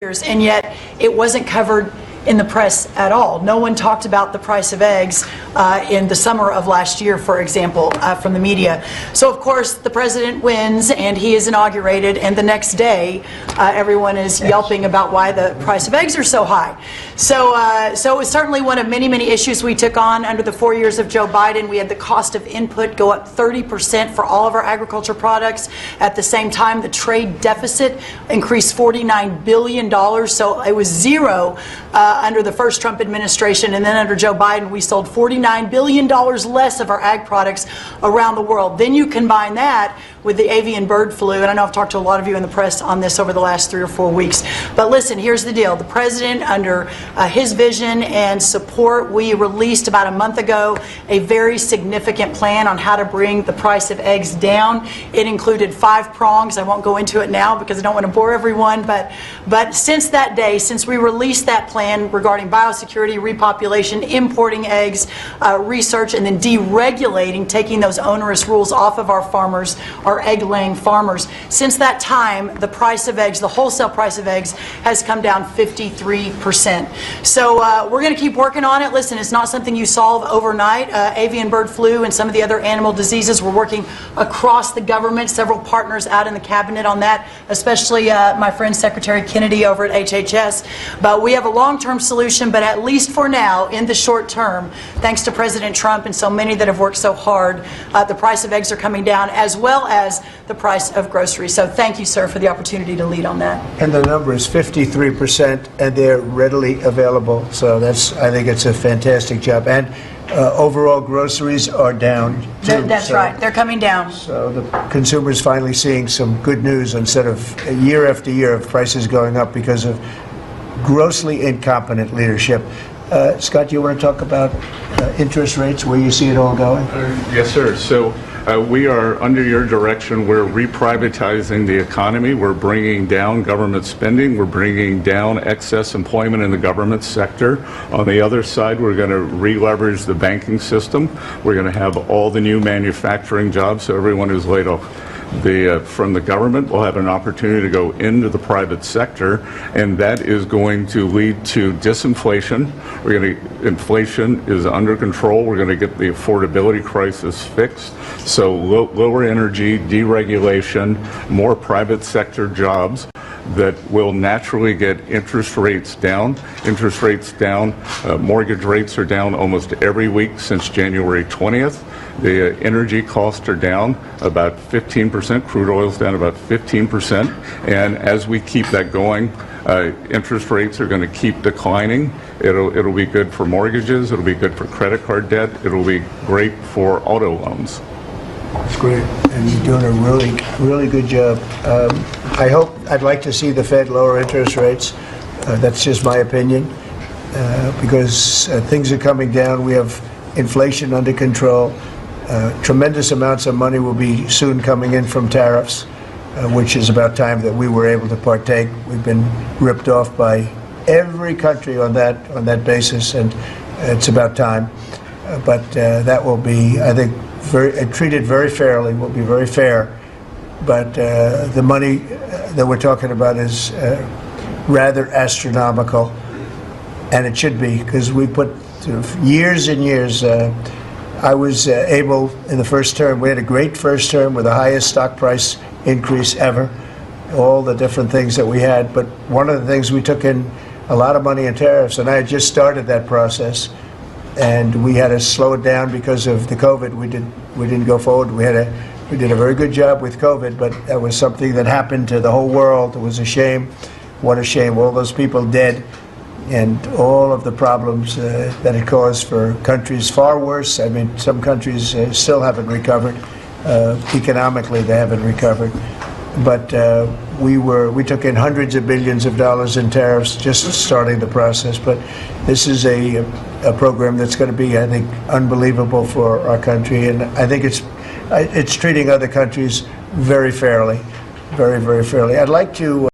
years, and yet it wasn't covered in the press at all. No one talked about the price of eggs in the summer of last year, for example, from the media. So of course the president wins and he is inaugurated, and the next day everyone is yelping about why the price of eggs are so high. So it was certainly one of many issues we took on under the 4 years of Joe Biden. We had the cost of input go up 30% for all of our agriculture products. At the same time, the trade deficit increased $49 billion, so it was zero under the first Trump administration, and then under Joe Biden we sold $49 billion less of our ag products around the world. Then you combine that with the avian bird flu, and I know I've talked to a lot of you in the press on this over the last 3 or 4 weeks. But listen, here's the deal. The president, under his vision and support, we released about a month ago a very significant plan on how to bring the price of eggs down. It included 5 prongs. I won't go into it now because I don't want to bore everyone, but since that day, since we released that plan regarding biosecurity, repopulation, importing eggs, research, and then deregulating, taking those onerous rules off of our farmers, our egg-laying farmers. Since that time, the price of eggs, the wholesale price of eggs, has come down 53%. So we're going to keep working on it. Listen, it's not something you solve overnight. Avian bird flu and some of the other animal diseases, we're working across the government, several partners out in the cabinet on that, especially my friend Secretary Kennedy over at HHS. But we have a long-term solution, but at least for now, in the short term, thanks to President Trump and so many that have worked so hard, the price of eggs are coming down, as well as the price of groceries. So thank you, sir, for the opportunity to lead on that. And the number is 53%, and they're readily available. So I think it's a fantastic job. And overall groceries are down too. That's right. They're coming down. So the consumer's finally seeing some good news instead of year after year of prices going up because of grossly incompetent leadership. Scott, you want to talk about interest rates, where you see it all going? Yes, sir. So we are, under your direction, we're reprivatizing the economy. We're bringing down government spending. We're bringing down excess employment in the government sector. On the other side, we're going to re-leverage the banking system. We're going to have all the new manufacturing jobs, so everyone who's laid off from the government will have an opportunity to go into the private sector, and that is going to lead to disinflation. Inflation is under control. We're going to get the affordability crisis fixed. So lower energy, deregulation, more private sector jobs that will naturally get interest rates down. Interest rates down. Mortgage rates are down almost every week since January 20th. The energy costs are down about 15%. Crude oil's down about 15%. And as we keep that going, interest rates are going to keep declining. It'll be good for mortgages. It'll be good for credit card debt. It'll be great for auto loans. That's great, and you're doing a really good job. I'd like to see the Fed lower interest rates. That's just my opinion, because things are coming down. We have inflation under control. Tremendous amounts of money will be soon coming in from tariffs, which is about time that we were able to partake. We've been ripped off by every country on that basis, and it's about time. But that will be, I think, treated very fairly, will be very fair. But the money that we're talking about is rather astronomical, and it should be, because we put years and years. I was able, in the first term, we had a great first term with the highest stock price increase ever, all the different things that we had. But one of the things, we took in a lot of money in tariffs, and I had just started that process. And we had to slow it down because of the COVID. We didn't go forward. We did a very good job with COVID, but that was something that happened to the whole world. It was a shame. What a shame. All those people dead, and all of the problems that it caused for countries far worse. I mean, some countries still haven't recovered. Economically, they haven't recovered. But we took in hundreds of billions of dollars in tariffs just starting the process. But this is a program that's going to be, I think, unbelievable for our country, and I think it's treating other countries very fairly, very fairly. I'd like to